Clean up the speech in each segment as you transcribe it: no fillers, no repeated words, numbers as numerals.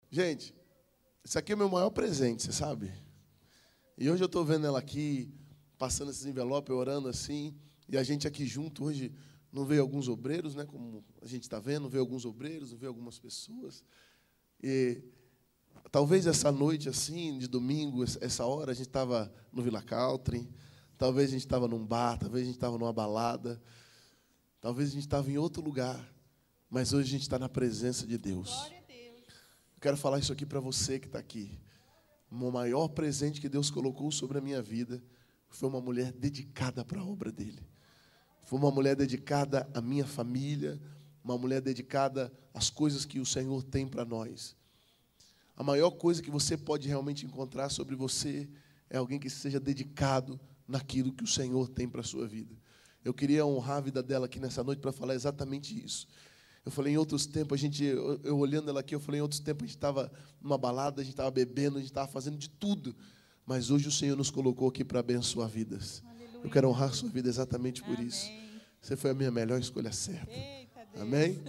Gente, isso aqui é o meu maior presente, você sabe? E hoje eu estou vendo ela aqui, passando esses envelopes, orando assim, e a gente aqui junto hoje, não veio alguns obreiros, né? Como a gente está vendo, não veio alguns obreiros, não veio algumas pessoas. E talvez essa noite, assim, de domingo, essa hora, a gente estava no Villa Country, talvez a gente estava num bar, talvez a gente estava numa balada, talvez a gente estava em outro lugar, mas hoje a gente está na presença de Deus. Glória a Deus. Eu quero falar isso aqui para você que está aqui. O maior presente que Deus colocou sobre a minha vida foi uma mulher dedicada para a obra dele. Foi uma mulher dedicada à minha família, uma mulher dedicada às coisas que o Senhor tem para nós. A maior coisa que você pode realmente encontrar sobre você é alguém que seja dedicado naquilo que o Senhor tem para a sua vida. Eu queria honrar a vida dela aqui nessa noite para falar exatamente isso. Eu falei, em outros tempos, eu olhando ela aqui, eu falei, em outros tempos a gente estava numa balada, a gente estava bebendo, a gente estava fazendo de tudo. Mas hoje o Senhor nos colocou aqui para abençoar vidas. Aleluia. Eu quero honrar a sua vida exatamente por Amém. isso. Você foi a minha melhor escolha certa. Eita Deus. Amém?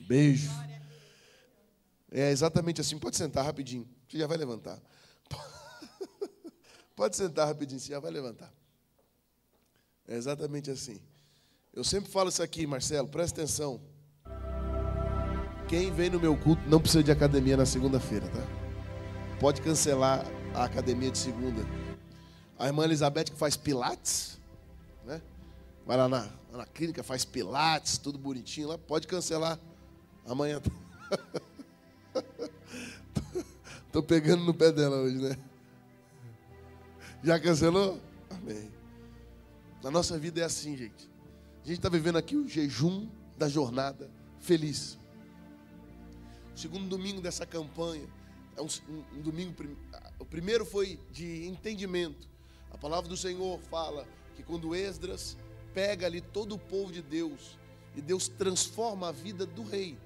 Beijo. Glória a Deus. É exatamente assim. Pode sentar rapidinho. Você já vai levantar. Pode sentar rapidinho, você já vai levantar. É exatamente assim. Eu sempre falo isso aqui, Marcelo, presta atenção. Quem vem no meu culto não precisa de academia na segunda-feira, tá? Pode cancelar a academia de segunda. A irmã Elizabeth que faz pilates, né? Vai lá na clínica, faz pilates, tudo bonitinho lá, pode cancelar amanhã. Tô pegando no pé dela hoje, né? Já cancelou? Amém. Na nossa vida é assim, gente. A gente está vivendo aqui o jejum da jornada feliz. O segundo domingo dessa campanha é um domingo. O primeiro foi de entendimento. A palavra do Senhor fala que quando Esdras pega ali todo o povo de Deus e Deus transforma a vida do rei.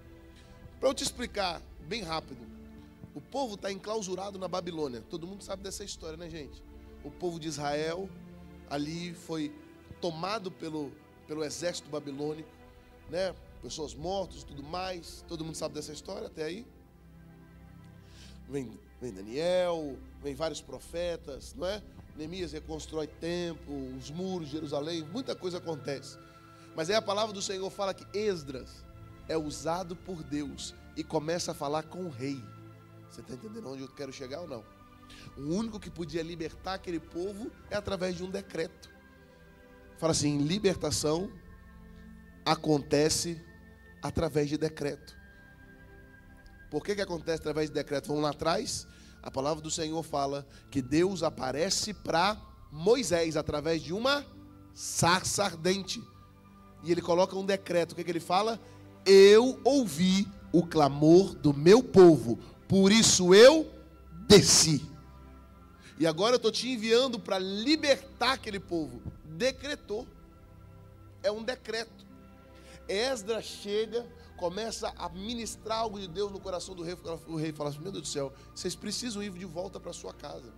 Para eu te explicar bem rápido, o povo está enclausurado na Babilônia. Todo mundo sabe dessa história, né, gente? O povo de Israel ali foi tomado pelo exército babilônico, né? Pessoas mortas, tudo mais. Todo mundo sabe dessa história até aí? Vem Daniel, vem vários profetas, não é? Neemias reconstrói templo, os muros de Jerusalém, muita coisa acontece. Mas aí a palavra do Senhor fala que Esdras é usado por Deus e começa a falar com o rei. Você está entendendo onde eu quero chegar ou não? O único que podia libertar aquele povo é através de um decreto. Fala assim, libertação acontece através de decreto. Por que acontece através de decreto? Vamos lá atrás. A palavra do Senhor fala que Deus aparece para Moisés através de uma sarça ardente. E ele coloca um decreto. O que ele fala? Eu ouvi o clamor do meu povo, por isso eu desci. E agora eu estou te enviando para libertar aquele povo. Decretou. É um decreto. Esdras chega, começa a ministrar algo de Deus no coração do rei. O rei fala assim, meu Deus do céu, vocês precisam ir de volta para sua casa.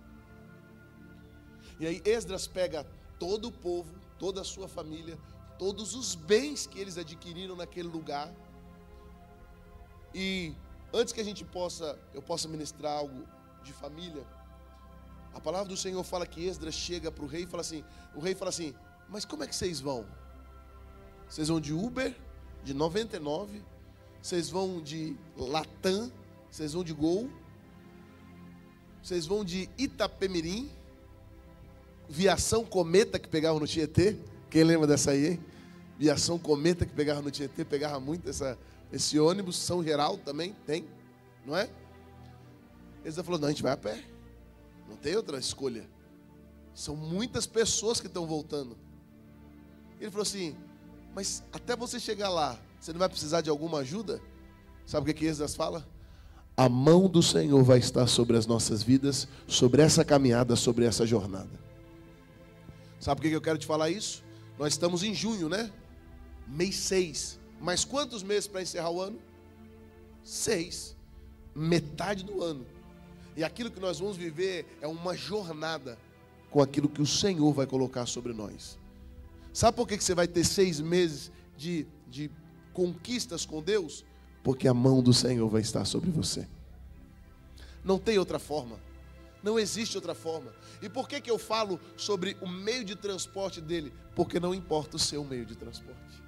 E aí Esdras pega todo o povo, toda a sua família, todos os bens que eles adquiriram naquele lugar. E antes que eu possa ministrar algo de família, a palavra do Senhor fala que Esdras chega para o rei e fala assim, o rei fala assim, mas como é que vocês vão? Vocês vão de Uber, de 99, vocês vão de Latam, vocês vão de Gol, vocês vão de Itapemirim, Viação Cometa que pegava no Tietê, quem lembra dessa aí, hein? Viação Cometa que pegava no Tietê, pegava muito esse ônibus, São Geraldo também tem, não é? Eles falou, não, a gente vai a pé, não tem outra escolha, são muitas pessoas que estão voltando. Ele falou assim, mas até você chegar lá, você não vai precisar de alguma ajuda? Sabe o que Esdras fala? A mão do Senhor vai estar sobre as nossas vidas, sobre essa caminhada, sobre essa jornada. Sabe por que eu quero te falar isso? Nós estamos em junho, né? Mês 6. Mas quantos meses para encerrar o ano? 6. Metade do ano. E aquilo que nós vamos viver é uma jornada com aquilo que o Senhor vai colocar sobre nós. Sabe por que você vai ter 6 meses de conquistas com Deus? Porque a mão do Senhor vai estar sobre você. Não tem outra forma. Não existe outra forma. E por que eu falo sobre o meio de transporte dele? Porque não importa o seu meio de transporte.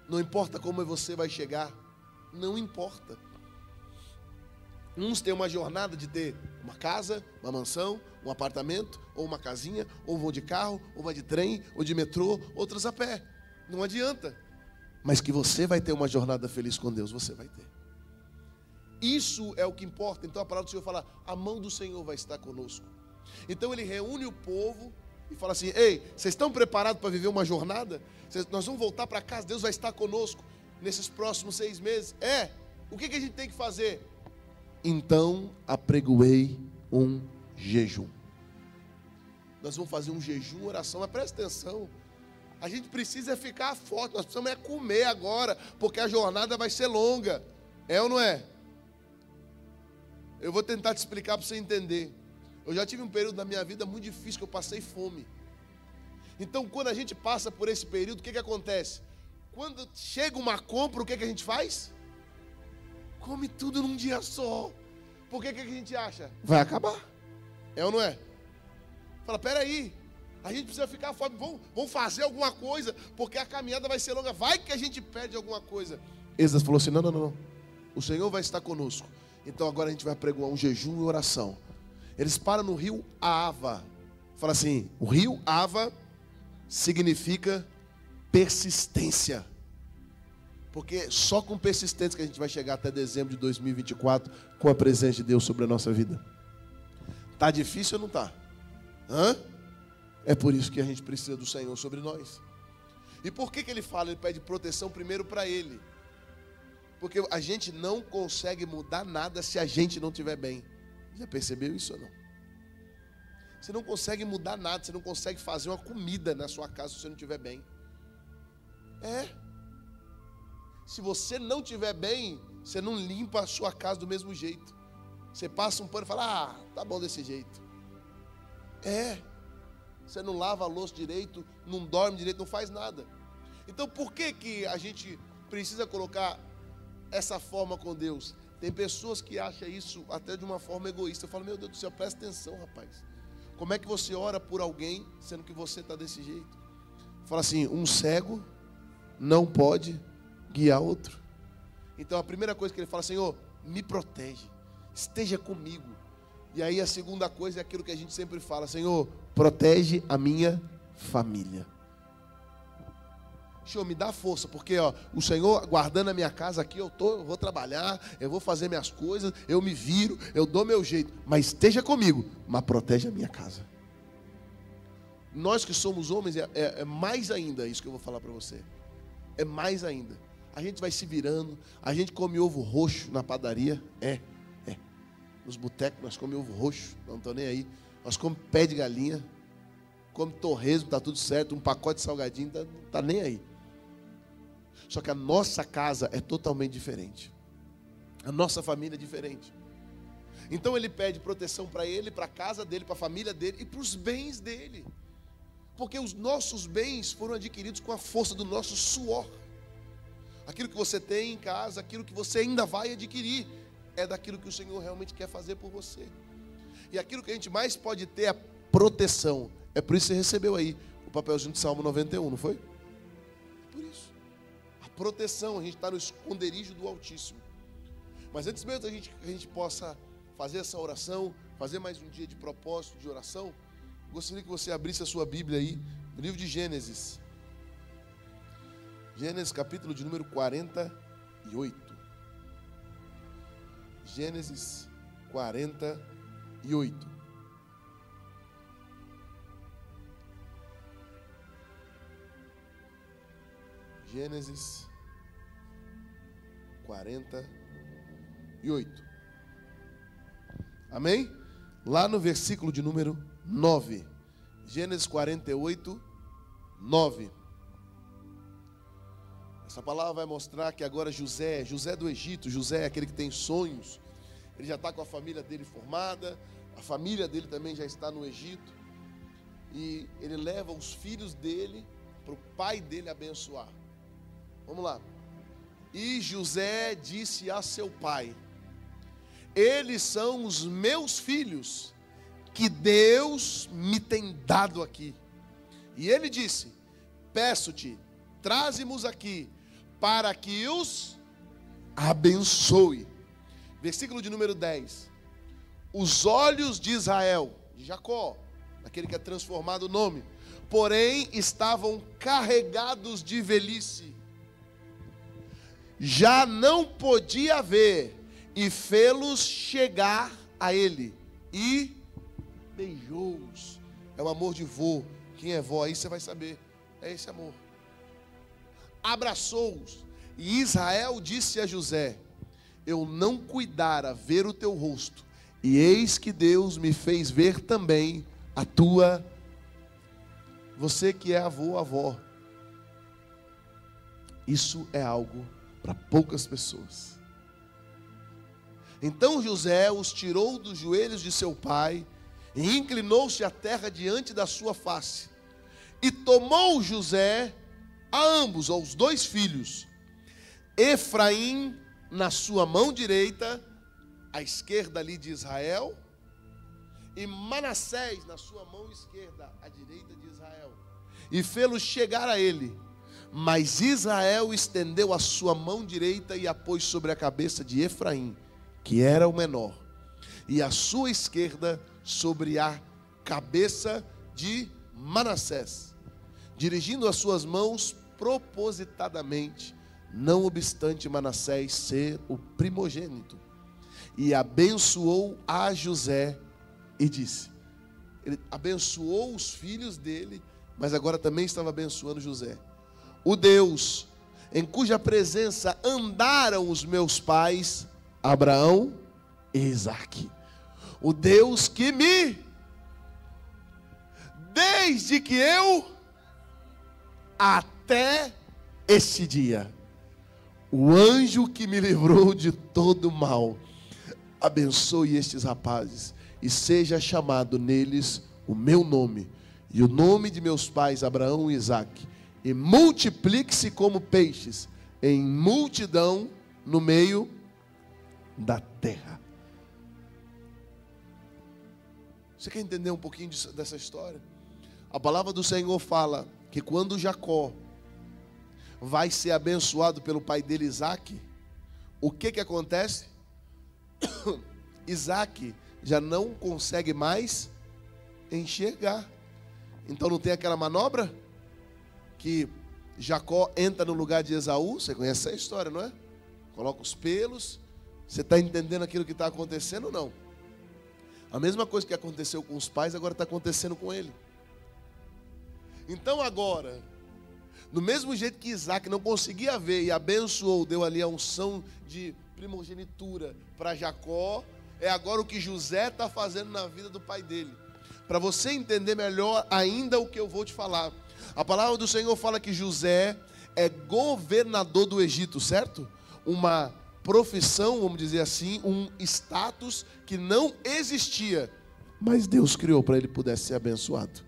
Não importa como você vai chegar. Não importa. Uns têm uma jornada de ter uma casa, uma mansão, um apartamento, ou uma casinha, ou vão de carro, ou vai de trem, ou de metrô, outros a pé. Não adianta. Mas que você vai ter uma jornada feliz com Deus, você vai ter. Isso é o que importa. Então a palavra do Senhor fala, a mão do Senhor vai estar conosco. Então ele reúne o povo e fala assim, ei, vocês estão preparados para viver uma jornada? Nós vamos voltar para casa, Deus vai estar conosco nesses próximos 6 meses. O que a gente tem que fazer? Então apregoei um jejum. Nós vamos fazer um jejum, oração, mas presta atenção. A gente precisa ficar forte, nós precisamos comer agora, porque a jornada vai ser longa. É ou não é? Eu vou tentar te explicar para você entender. Eu já tive um período na minha vida muito difícil que eu passei fome. Então, quando a gente passa por esse período, o que acontece? Quando chega uma compra, o que a gente faz? Come tudo num dia só. Por que a gente acha? Vai acabar. É ou não é? Fala, peraí, a gente precisa ficar forte, vamos fazer alguma coisa, porque a caminhada vai ser longa. Vai que a gente perde alguma coisa. Esdras falou assim, não. O Senhor vai estar conosco. Então agora a gente vai pregoar um jejum e oração. Eles param no rio Ava. Fala assim, o rio Ava significa persistência. Porque só com persistência que a gente vai chegar até dezembro de 2024 com a presença de Deus sobre a nossa vida. Tá difícil ou não tá? É por isso que a gente precisa do Senhor sobre nós. E por que ele fala? Ele pede proteção primeiro para ele. Porque a gente não consegue mudar nada se a gente não estiver bem. Já percebeu isso ou não? Você não consegue mudar nada, você não consegue fazer uma comida na sua casa se você não estiver bem. Se você não estiver bem, você não limpa a sua casa do mesmo jeito. Você passa um pano e fala, tá bom desse jeito. Você não lava a louça direito, não dorme direito, não faz nada. Então por que a gente precisa colocar essa forma com Deus? Tem pessoas que acham isso até de uma forma egoísta. Eu falo, meu Deus do céu, presta atenção, rapaz. Como é que você ora por alguém, sendo que você está desse jeito? Fala assim, um cego não pode guiar outro. Então a primeira coisa que ele fala, Senhor, me protege, esteja comigo. E aí a segunda coisa é aquilo que a gente sempre fala, Senhor, protege a minha família. Senhor, me dá força, porque o Senhor guardando a minha casa aqui, eu vou trabalhar, eu vou fazer minhas coisas, eu me viro, eu dou meu jeito, mas esteja comigo, mas protege a minha casa. Nós que somos homens, é mais ainda isso que eu vou falar para você. É mais ainda. A gente vai se virando, a gente come ovo roxo na padaria, nos botecos nós comemos ovo roxo, não estou nem aí. Nós comemos pé de galinha, come torresmo, está tudo certo, um pacote de salgadinho, não está nem aí. Só que a nossa casa é totalmente diferente. A nossa família é diferente. Então ele pede proteção para ele, para a casa dele, para a família dele e para os bens dele. Porque os nossos bens foram adquiridos com a força do nosso suor. Aquilo que você tem em casa, aquilo que você ainda vai adquirir, é daquilo que o Senhor realmente quer fazer por você. E aquilo que a gente mais pode ter é proteção. É por isso que você recebeu aí o papelzinho de Salmo 91, não foi? É por isso. A proteção, a gente está no esconderijo do Altíssimo. Mas antes mesmo que a gente possa fazer essa oração, fazer mais um dia de propósito, de oração, gostaria que você abrisse a sua Bíblia aí, no livro de Gênesis. Gênesis capítulo de número 48. Gênesis 48. Gênesis 48. Amém? Lá no versículo de número 9. Gênesis 48, 9. Essa palavra vai mostrar que agora José do Egito, José é aquele que tem sonhos. Ele já está com a família dele formada, a família dele também já está no Egito. E ele leva os filhos dele para o pai dele abençoar. Vamos lá. E José disse a seu pai: eles são os meus filhos, que Deus me tem dado aqui. E ele disse: peço-te, traze-mos aqui, para que os abençoe. Versículo de número 10. Os olhos de Israel, de Jacó, aquele que é transformado o nome, porém estavam carregados de velhice, já não podia ver, e fê-los chegar a ele, e beijou-os. É o amor de vô. Quem é vó aí você vai saber, é esse amor. Abraçou-os, e Israel disse a José: eu não cuidara ver o teu rosto, e eis que Deus me fez ver também a tua. Você que é avô, avó, isso é algo para poucas pessoas. Então José os tirou dos joelhos de seu pai, e inclinou-se à terra diante da sua face. E tomou José a ambos, aos dois filhos, Efraim na sua mão direita, à esquerda ali de Israel, e Manassés na sua mão esquerda, à direita de Israel, e fê-los chegar a ele. Mas Israel estendeu a sua mão direita e a pôs sobre a cabeça de Efraim, que era o menor, e a sua esquerda sobre a cabeça de Manassés, dirigindo as suas mãos propositadamente, não obstante Manassés ser o primogênito. E abençoou a José e disse, ele abençoou os filhos dele, mas agora também estava abençoando José: o Deus em cuja presença andaram os meus pais Abraão e Isaque, o Deus que me, desde que eu até este dia, o anjo que me livrou de todo mal, abençoe estes rapazes, e seja chamado neles o meu nome, e o nome de meus pais Abraão e Isaque, e multiplique-se como peixes, em multidão no meio da terra. Você quer entender um pouquinho dessa história? A palavra do Senhor fala que quando Jacó vai ser abençoado pelo pai dele, Isaque, o que acontece? Isaque já não consegue mais enxergar. Então não tem aquela manobra que Jacó entra no lugar de Esaú? Você conhece essa história, não é? Coloca os pelos. Você está entendendo aquilo que está acontecendo ou não? A mesma coisa que aconteceu com os pais, agora está acontecendo com ele. Então agora, do mesmo jeito que Isaac não conseguia ver e abençoou, deu ali a unção de primogenitura para Jacó, é agora o que José está fazendo na vida do pai dele. Para você entender melhor ainda o que eu vou te falar. A palavra do Senhor fala que José é governador do Egito, certo? Uma profissão, vamos dizer assim, um status que não existia, mas Deus criou para ele pudesse ser abençoado.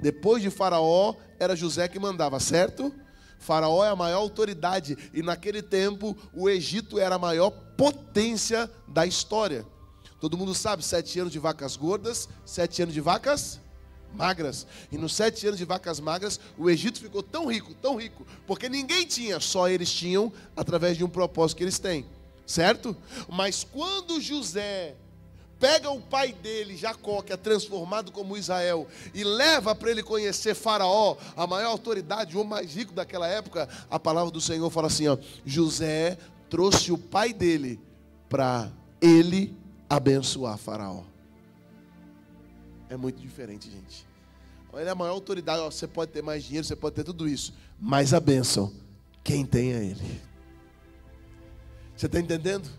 Depois de Faraó, era José que mandava, certo? Faraó é a maior autoridade, e naquele tempo o Egito era a maior potência da história. Todo mundo sabe, 7 anos de vacas gordas, 7 anos de vacas magras. E nos 7 anos de vacas magras, o Egito ficou tão rico, porque ninguém tinha, só eles tinham, através de um propósito que eles têm, certo? Mas quando José pega o pai dele, Jacó, que é transformado como Israel, e leva para ele conhecer Faraó, a maior autoridade, o homem mais rico daquela época, a palavra do Senhor fala assim, ó, José trouxe o pai dele para ele abençoar Faraó. É muito diferente, gente. Ele é a maior autoridade, ó, você pode ter mais dinheiro, você pode ter tudo isso, mas a bênção, quem tem é ele. Você está entendendo?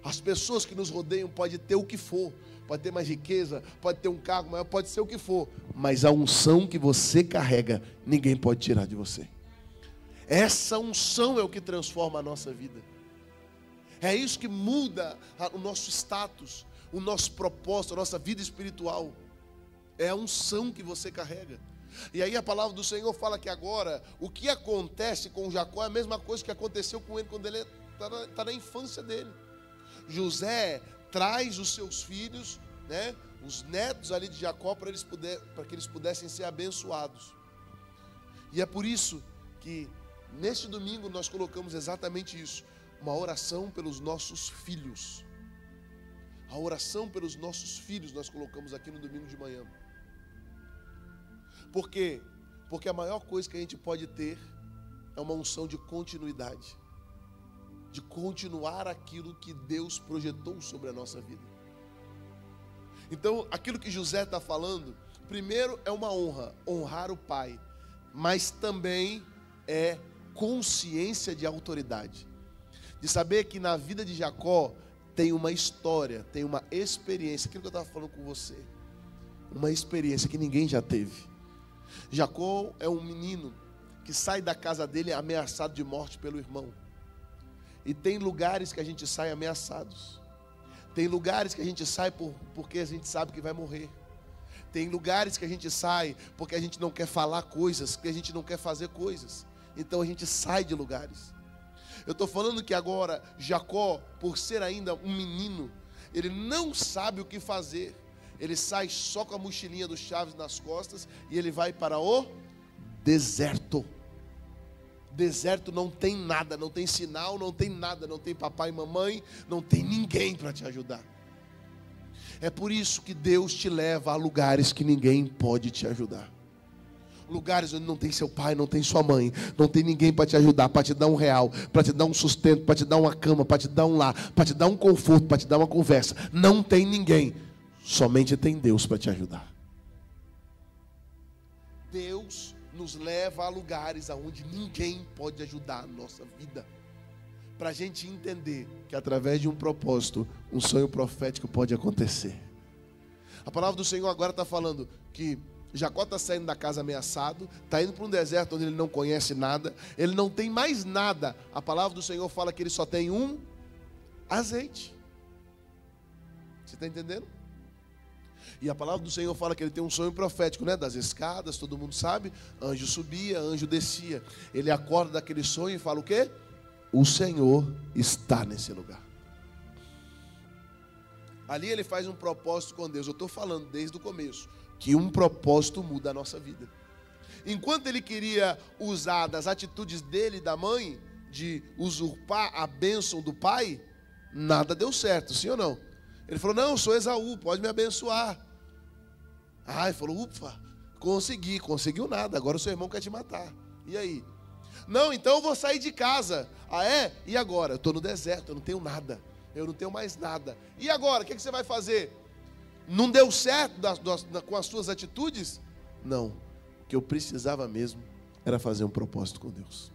As pessoas que nos rodeiam podem ter o que for, pode ter mais riqueza, pode ter um carro maior, pode ser o que for, mas a unção que você carrega, ninguém pode tirar de você. Essa unção é o que transforma a nossa vida. É isso que muda o nosso status, o nosso propósito, a nossa vida espiritual. É a unção que você carrega. E aí a palavra do Senhor fala que agora, o que acontece com Jacó é a mesma coisa que aconteceu com ele quando ele está na infância dele. José traz os seus filhos, né, os netos ali de Jacó, para que eles pudessem ser abençoados. E é por isso que neste domingo nós colocamos exatamente isso, uma oração pelos nossos filhos. A oração pelos nossos filhos nós colocamos aqui no domingo de manhã. Por quê? Porque a maior coisa que a gente pode ter é uma unção de continuidade, de continuar aquilo que Deus projetou sobre a nossa vida. Então, aquilo que José está falando, primeiro é uma honra, honrar o pai, mas também é consciência de autoridade, de saber que na vida de Jacó tem uma história, tem uma experiência, aquilo que eu estava falando com você, uma experiência que ninguém já teve. Jacó é um menino que sai da casa dele ameaçado de morte pelo irmão. E tem lugares que a gente sai ameaçados. Tem lugares que a gente sai porque a gente sabe que vai morrer. Tem lugares que a gente sai porque a gente não quer falar coisas, porque a gente não quer fazer coisas. Então a gente sai de lugares. Eu estou falando que agora Jacó, por ser ainda um menino, ele não sabe o que fazer. Ele sai só com a mochilinha do Chaves nas costas e ele vai para o deserto. Deserto não tem nada, não tem sinal, não tem nada, não tem papai e mamãe, não tem ninguém para te ajudar. É por isso que Deus te leva a lugares que ninguém pode te ajudar. Lugares onde não tem seu pai, não tem sua mãe, não tem ninguém para te ajudar, para te dar R$1, para te dar um sustento, para te dar uma cama, para te dar um lar, para te dar um conforto, para te dar uma conversa. Não tem ninguém, somente tem Deus para te ajudar. Deus nos leva a lugares onde ninguém pode ajudar a nossa vida, para a gente entender que através de um propósito, um sonho profético pode acontecer. A palavra do Senhor agora está falando que Jacó está saindo da casa ameaçado, está indo para um deserto onde ele não conhece nada, ele não tem mais nada. A palavra do Senhor fala que ele só tem um azeite. Você está entendendo? E a palavra do Senhor fala que ele tem um sonho profético, né? Das escadas, todo mundo sabe. Anjo subia, anjo descia. Ele acorda daquele sonho e fala o quê? O Senhor está nesse lugar. Ali ele faz um propósito com Deus. Eu estou falando desde o começo que um propósito muda a nossa vida. Enquanto ele queria usar das atitudes dele e da mãe, de usurpar a bênção do pai, nada deu certo, sim ou não? Ele falou, não, eu sou Esaú, pode me abençoar. Ele falou, ufa, conseguiu nada, agora o seu irmão quer te matar. E aí? Não, então eu vou sair de casa. E agora? Eu estou no deserto, eu não tenho nada, eu não tenho mais nada. E agora, o que você vai fazer? Não deu certo com as suas atitudes? Não, o que eu precisava mesmo era fazer um propósito com Deus.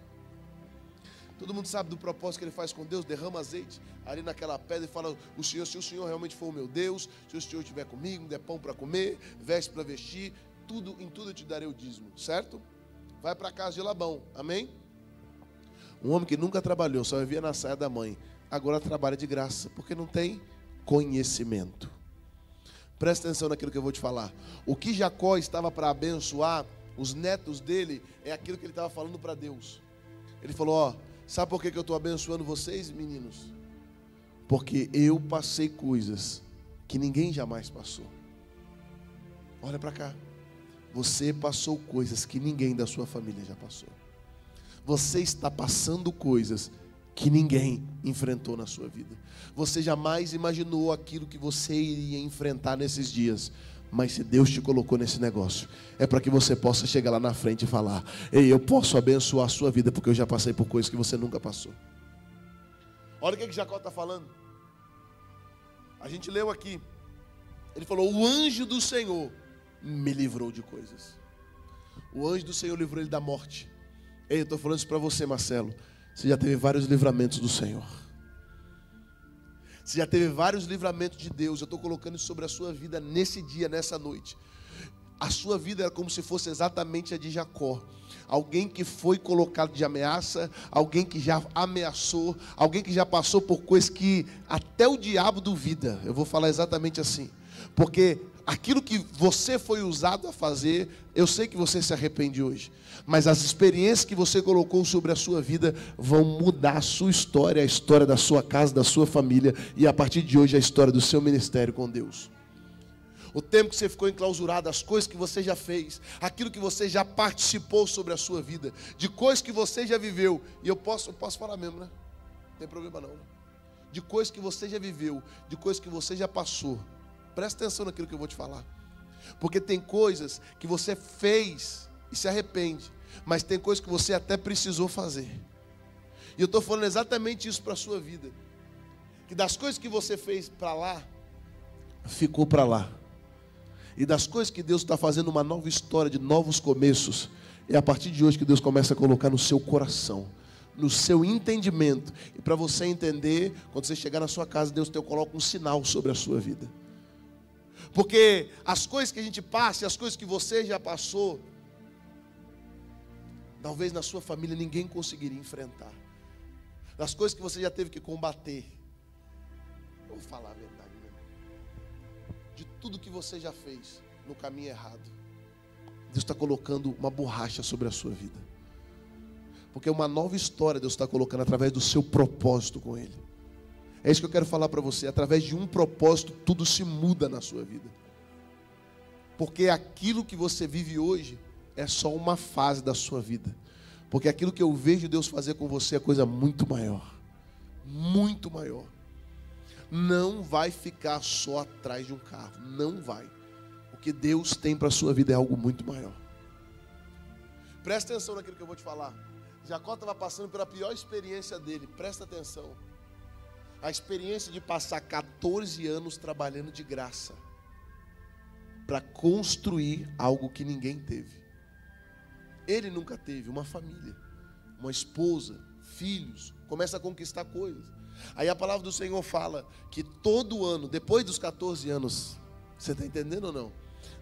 Todo mundo sabe do propósito que ele faz com Deus, derrama azeite ali naquela pedra e fala, se o Senhor realmente for o meu Deus, se o Senhor estiver comigo, me der pão para comer, veste para vestir, em tudo eu te darei o dízimo, certo? Vai para a casa de Labão, amém? Um homem que nunca trabalhou, só vivia na saia da mãe, agora trabalha de graça, porque não tem conhecimento. Presta atenção naquilo que eu vou te falar. O que Jacó estava para abençoar os netos dele é aquilo que ele estava falando para Deus. Ele falou, sabe por que eu estou abençoando vocês, meninos? Porque eu passei coisas que ninguém jamais passou. Olha para cá. Você passou coisas que ninguém da sua família já passou. Você está passando coisas que ninguém enfrentou na sua vida. Você jamais imaginou aquilo que você iria enfrentar nesses dias. Mas se Deus te colocou nesse negócio, é para que você possa chegar lá na frente e falar, ei, eu posso abençoar a sua vida, porque eu já passei por coisas que você nunca passou. Olha o que Jacó está falando. A gente leu aqui. Ele falou, o anjo do Senhor me livrou de coisas. O anjo do Senhor livrou ele da morte. Ei, eu estou falando isso para você, Marcelo. Você já teve vários livramentos do Senhor. Você já teve vários livramentos de Deus. Eu estou colocando isso sobre a sua vida nesse dia, nessa noite. a sua vida era como se fosse exatamente a de Jacó. Alguém que foi colocado de ameaça, alguém que já ameaçou, alguém que já passou por coisas que até o diabo duvida. Eu vou falar exatamente assim. Porque aquilo que você foi usado a fazer, eu sei que você se arrepende hoje. Mas as experiências que você colocou sobre a sua vida vão mudar a sua história, a história da sua casa, da sua família. E a partir de hoje a história do seu ministério com Deus. O tempo que você ficou enclausurado, as coisas que você já fez, aquilo que você já participou sobre a sua vida, de coisas que você já viveu. E eu posso falar mesmo, né? Não tem problema não. De coisas que você já viveu, de coisas que você já passou. Presta atenção naquilo que eu vou te falar. Porque tem coisas que você fez e se arrepende, mas tem coisas que você até precisou fazer. E eu estou falando exatamente isso para a sua vida. Que das coisas que você fez para lá, ficou para lá. E das coisas que Deus está fazendo uma nova história, de novos começos, é a partir de hoje que Deus começa a colocar no seu coração, no seu entendimento. E para você entender, quando você chegar na sua casa, Deus coloca um sinal sobre a sua vida. Porque as coisas que a gente passa, e as coisas que você já passou, talvez na sua família ninguém conseguiria enfrentar. Das coisas que você já teve que combater. Eu vou falar a verdade. De tudo que você já fez no caminho errado, Deus está colocando uma borracha sobre a sua vida. Porque uma nova história Deus está colocando através do seu propósito com Ele. É isso que eu quero falar para você. Através de um propósito, tudo se muda na sua vida. Porque aquilo que você vive hoje é só uma fase da sua vida. Porque aquilo que eu vejo Deus fazer com você é coisa muito maior. Muito maior. Não vai ficar só atrás de um carro. Não vai. O que Deus tem para a sua vida é algo muito maior. Presta atenção naquilo que eu vou te falar. Jacó estava passando pela pior experiência dele. Presta atenção. A experiência de passar 14 anos trabalhando de graça para construir algo que ninguém teve. Ele nunca teve uma família, uma esposa, filhos. Começa a conquistar coisas. Aí a palavra do Senhor fala que todo ano, depois dos 14 anos, você está entendendo ou não?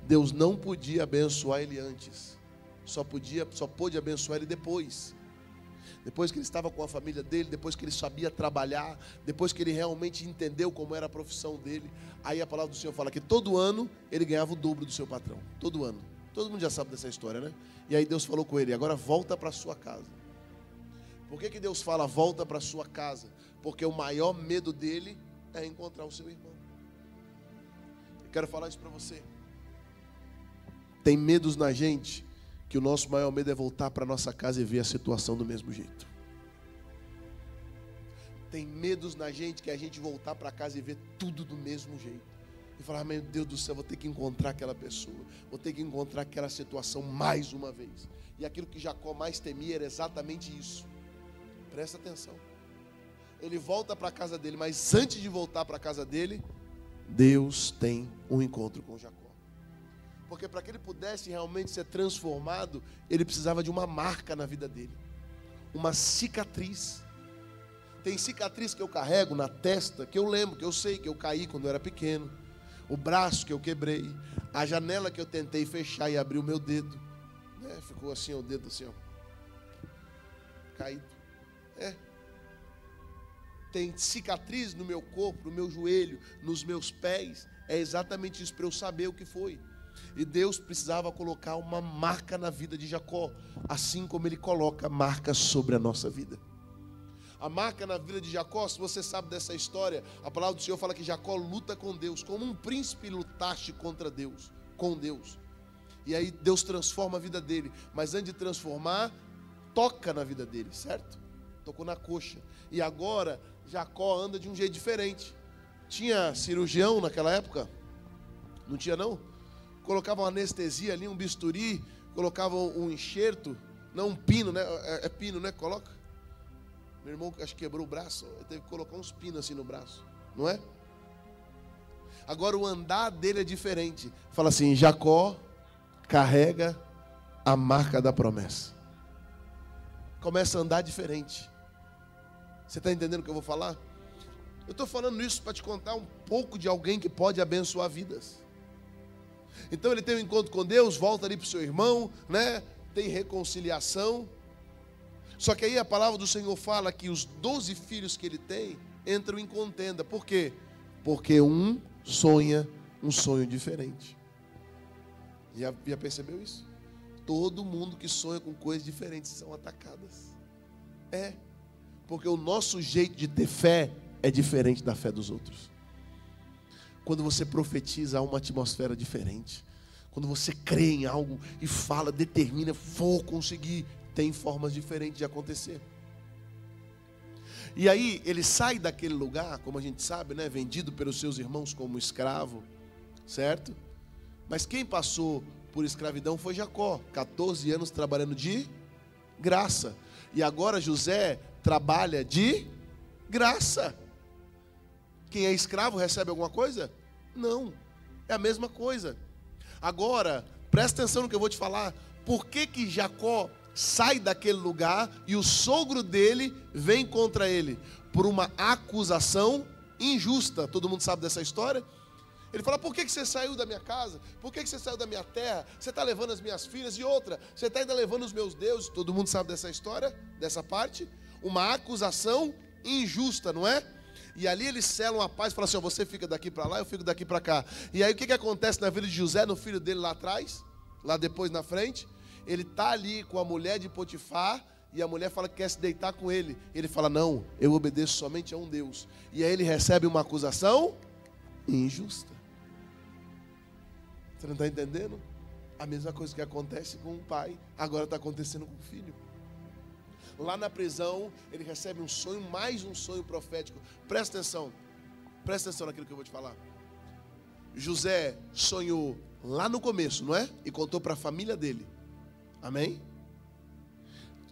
Deus não podia abençoar ele antes, só pôde abençoar ele depois. Depois que ele estava com a família dele, depois que ele sabia trabalhar, depois que ele realmente entendeu como era a profissão dele. Aí a palavra do Senhor fala que todo ano ele ganhava o dobro do seu patrão, todo ano. Todo mundo já sabe dessa história, né? E aí Deus falou com ele, agora volta para a sua casa. Por que Deus fala volta para a sua casa? Porque o maior medo dele é encontrar o seu irmão. Eu quero falar isso para você. Tem medos na gente que o nosso maior medo é voltar para nossa casa e ver a situação do mesmo jeito. Tem medos na gente que é a gente voltar para casa e ver tudo do mesmo jeito. E falar, meu Deus do céu, vou ter que encontrar aquela pessoa. Vou ter que encontrar aquela situação mais uma vez. E aquilo que Jacó mais temia era exatamente isso. Presta atenção. Ele volta para a casa dele, mas antes de voltar para a casa dele, Deus tem um encontro com Jacó. Porque para que ele pudesse realmente ser transformado, ele precisava de uma marca na vida dele. Uma cicatriz. Tem cicatriz que eu carrego na testa, que eu lembro, que eu sei que eu caí quando eu era pequeno. O braço que eu quebrei. A janela que eu tentei fechar e abrir o meu dedo. Ficou assim, o dedo assim, ó, caído. Tem cicatriz no meu corpo, no meu joelho, nos meus pés. É exatamente isso, para eu saber o que foi. E Deus precisava colocar uma marca na vida de Jacó, assim como Ele coloca marcas sobre a nossa vida. A marca na vida de Jacó, se você sabe dessa história, a palavra do Senhor fala que Jacó luta com Deus, como um príncipe lutaste contra Deus, com Deus. E aí Deus transforma a vida dele, mas antes de transformar, toca na vida dele, certo? Tocou na coxa. E agora Jacó anda de um jeito diferente. Tinha cirurgião naquela época? Não tinha não? Colocavam anestesia ali, um bisturi, colocavam um enxerto, não um pino, né? É pino, né? Coloca. Meu irmão acho que quebrou o braço, teve que colocar uns pinos assim no braço, não é? Agora o andar dele é diferente. Fala assim, Jacó carrega a marca da promessa. Começa a andar diferente. Você está entendendo o que eu vou falar? Eu estou falando isso para te contar um pouco de alguém que pode abençoar vidas. Então ele tem um encontro com Deus, volta ali para o seu irmão, né? Tem reconciliação. Só que aí a palavra do Senhor fala que os 12 filhos que ele tem entram em contenda. Por quê? Porque um sonha um sonho diferente. Já percebeu isso? Todo mundo que sonha com coisas diferentes são atacadas. Porque o nosso jeito de ter fé é diferente da fé dos outros. Quando você profetiza, há uma atmosfera diferente. Quando você crê em algo e fala, determina, vou conseguir, tem formas diferentes de acontecer. E aí ele sai daquele lugar, como a gente sabe, né, vendido pelos seus irmãos como escravo, certo? Mas quem passou por escravidão foi Jacó, 14 anos trabalhando de graça. E agora José trabalha de graça. Quem é escravo recebe alguma coisa? Não, é a mesma coisa. Agora, presta atenção no que eu vou te falar. Por que Jacó sai daquele lugar e o sogro dele vem contra ele? Por uma acusação injusta. Todo mundo sabe dessa história? Ele fala, por que você saiu da minha casa? Por que você saiu da minha terra? Você está levando as minhas filhas? E outra, você está ainda levando os meus deuses? Todo mundo sabe dessa história, dessa parte? Uma acusação injusta, não é? E ali eles selam a paz e falam assim, ó, você fica daqui para lá, eu fico daqui para cá. E aí o que acontece na vida de José, no filho dele lá atrás? Lá depois na frente? Ele está ali com a mulher de Potifar e a mulher fala que quer se deitar com ele. Ele fala, não, eu obedeço somente a um Deus. E aí ele recebe uma acusação injusta. Você não está entendendo? A mesma coisa que acontece com o pai, agora está acontecendo com o filho. Lá na prisão, ele recebe um sonho, mais um sonho profético. Presta atenção naquilo que eu vou te falar. José sonhou lá no começo, não é? E contou para a família dele. Amém?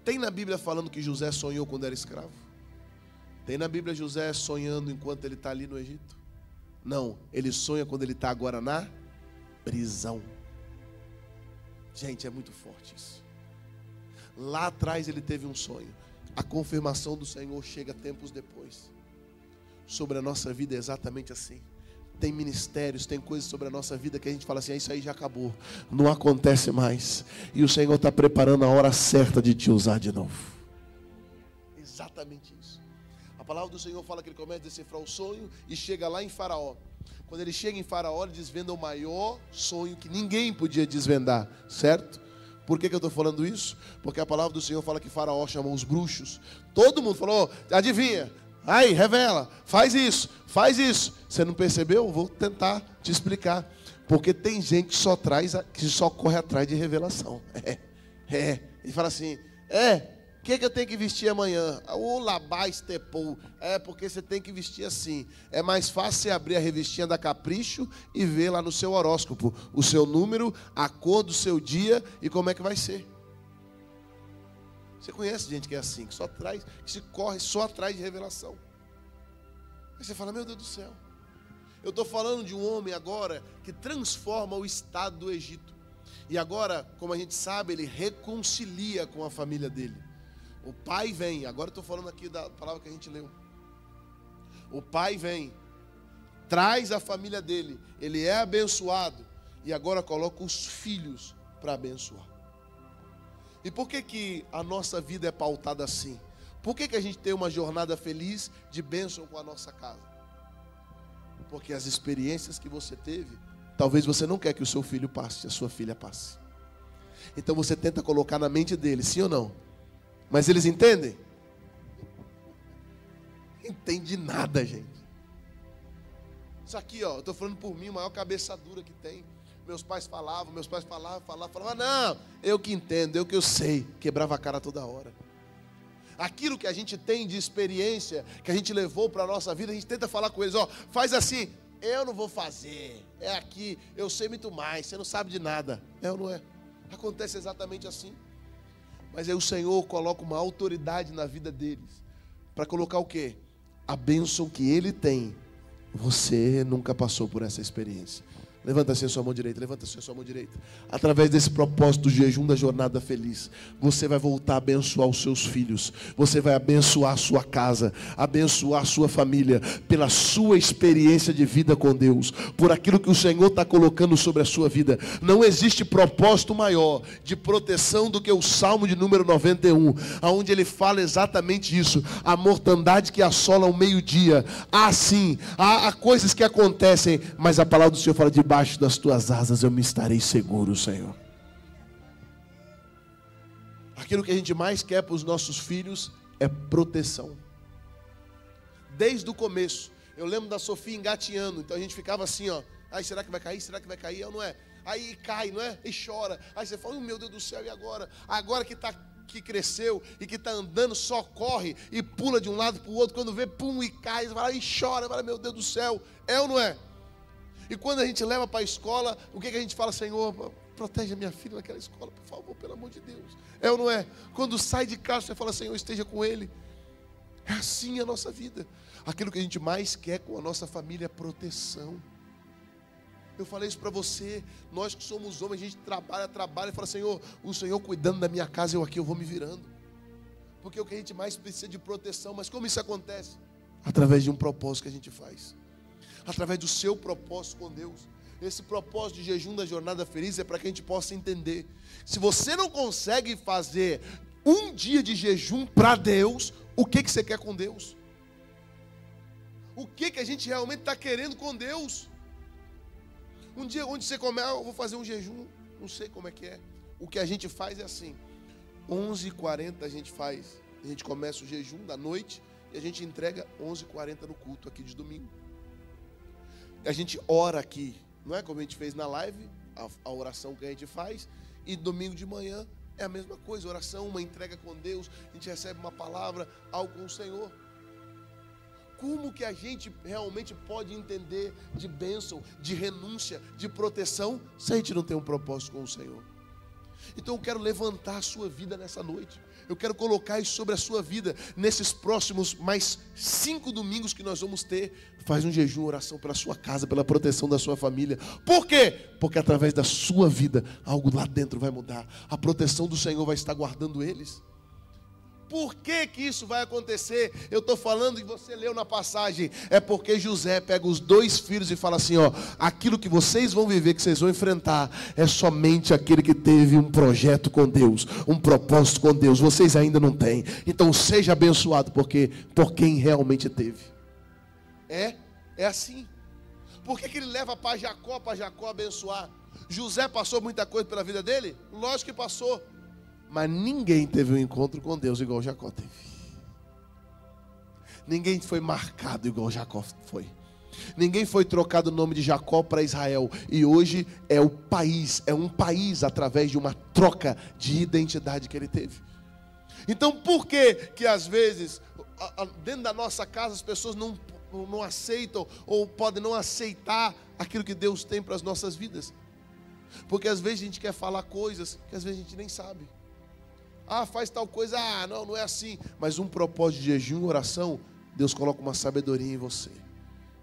Tem na Bíblia falando que José sonhou quando era escravo? Tem na Bíblia José sonhando enquanto ele está ali no Egito? Não, ele sonha quando ele está agora na prisão. Gente, é muito forte isso. Lá atrás ele teve um sonho. A confirmação do Senhor chega tempos depois. Sobre a nossa vida é exatamente assim. Tem ministérios, tem coisas sobre a nossa vida que a gente fala assim, isso aí já acabou, não acontece mais. E o Senhor está preparando a hora certa de te usar de novo. Exatamente isso. A palavra do Senhor fala que ele começa a decifrar o sonho e chega lá em Faraó. Quando ele chega em Faraó, ele desvenda o maior sonho que ninguém podia desvendar, certo? Por que eu estou falando isso? Porque a palavra do Senhor fala que Faraó chamou os bruxos. Todo mundo falou, adivinha, aí, revela, faz isso. Você não percebeu? Vou tentar te explicar. Porque tem gente que só corre atrás de revelação. Ele fala assim, o que eu tenho que vestir amanhã? O labá estepou. Porque você tem que vestir assim. É mais fácil você abrir a revistinha da Capricho e ver lá no seu horóscopo o seu número, a cor do seu dia e como é que vai ser. Você conhece gente que é assim, que se corre só atrás de revelação. Aí você fala, meu Deus do céu. Eu estou falando de um homem agora que transforma o estado do Egito. E agora, como a gente sabe, ele reconcilia com a família dele. O pai vem, agora estou falando aqui da palavra que a gente leu. O pai vem, traz a família dele, ele é abençoado e agora coloca os filhos para abençoar. E por que a nossa vida é pautada assim? Por que a gente tem uma jornada feliz de bênção com a nossa casa? Porque as experiências que você teve, talvez você não quer que o seu filho passe, a sua filha passe. Então você tenta colocar na mente dele, sim ou não? Mas eles entendem? Entende nada, gente. Isso aqui, ó, eu estou falando por mim, a maior cabeça dura que tem. Meus pais falavam, não, eu que entendo, eu que eu sei. Quebrava a cara toda hora. Aquilo que a gente tem de experiência, que a gente levou para a nossa vida, a gente tenta falar com eles, ó, faz assim, eu não vou fazer, é aqui, eu sei muito mais, você não sabe de nada. É ou não é? Acontece exatamente assim. Mas aí o Senhor coloca uma autoridade na vida deles, para colocar o quê? A bênção que Ele tem. Você nunca passou por essa experiência. Levanta assim a sua mão direita, levanta assim a sua mão direita. Através desse propósito do jejum da jornada feliz, você vai voltar a abençoar os seus filhos. Você vai abençoar a sua casa, abençoar a sua família, pela sua experiência de vida com Deus, por aquilo que o Senhor está colocando sobre a sua vida. Não existe propósito maior de proteção do que o Salmo de número 91, onde ele fala exatamente isso. A mortandade que assola ao meio-dia. Há coisas que acontecem, mas a palavra do Senhor fala: debaixo das tuas asas eu me estarei seguro, Senhor. Aquilo que a gente mais quer para os nossos filhos é proteção. Desde o começo. Eu lembro da Sofia engateando, então a gente ficava assim, ó. Ai, será que vai cair? Será que vai cair? Ou não é? Aí cai, não é? E chora. Aí você fala: meu Deus do céu, e agora? Agora que cresceu e que está andando, só corre e pula de um lado para o outro. Quando vê, pum, e cai, e chora, fala: meu Deus do céu, é ou não é? E quando a gente leva para a escola, o que a gente fala? Senhor, protege a minha filha naquela escola, por favor, pelo amor de Deus. É ou não é? Quando sai de casa, você fala: Senhor, esteja com ele. É assim a nossa vida. Aquilo que a gente mais quer com a nossa família é proteção. Eu falei isso para você. Nós que somos homens, a gente trabalha e fala: Senhor, o Senhor cuidando da minha casa, eu vou me virando. Porque é o que a gente mais precisa de proteção. Mas como isso acontece? Através de um propósito que a gente faz. Através do seu propósito com Deus. Esse propósito de jejum da jornada feliz é para que a gente possa entender. Se você não consegue fazer um dia de jejum para Deus, o que você quer com Deus? O que a gente realmente está querendo com Deus? Um dia onde você começa: eu vou fazer um jejum, não sei como é que é. O que a gente faz é assim: 11h40 a gente começa o jejum da noite e a gente entrega 11h40 no culto aqui de domingo. A gente ora aqui, não é como a gente fez na live, a oração que a gente faz, e domingo de manhã é a mesma coisa, oração, uma entrega com Deus, a gente recebe uma palavra, algo com o Senhor. Como que a gente realmente pode entender de bênção, de renúncia, de proteção, se a gente não tem um propósito com o Senhor? Então eu quero levantar a sua vida nessa noite. Eu quero colocar isso sobre a sua vida nesses próximos mais 5 domingos que nós vamos ter. Faz um jejum, oração pela sua casa, pela proteção da sua família. Por quê? Porque através da sua vida algo lá dentro vai mudar. A proteção do Senhor vai estar guardando eles. Por que isso vai acontecer? Eu estou falando, e você leu na passagem, é porque José pega os 2 filhos e fala assim: ó, aquilo que vocês vão viver, que vocês vão enfrentar, é somente aquele que teve um projeto com Deus, um propósito com Deus. Vocês ainda não têm. Então seja abençoado por quem realmente teve. É assim. Por que ele leva para Jacó abençoar? José passou muita coisa pela vida dele? Lógico que passou. Mas ninguém teve um encontro com Deus igual Jacó teve. Ninguém foi marcado igual Jacó foi. Ninguém foi trocado o nome de Jacó para Israel. E hoje é um país através de uma troca de identidade que ele teve. Então por que às vezes dentro da nossa casa as pessoas não aceitam ou podem não aceitar aquilo que Deus tem para as nossas vidas? Porque às vezes a gente quer falar coisas que às vezes a gente nem sabe. Faz tal coisa, não é assim. Mas um propósito de jejum e oração, Deus coloca uma sabedoria em você.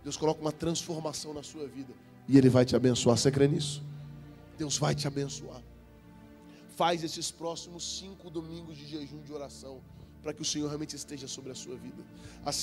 Deus coloca uma transformação na sua vida. E Ele vai te abençoar. Você crê nisso? Deus vai te abençoar. Faz esses próximos 5 domingos de jejum e de oração, para que o Senhor realmente esteja sobre a sua vida. Assim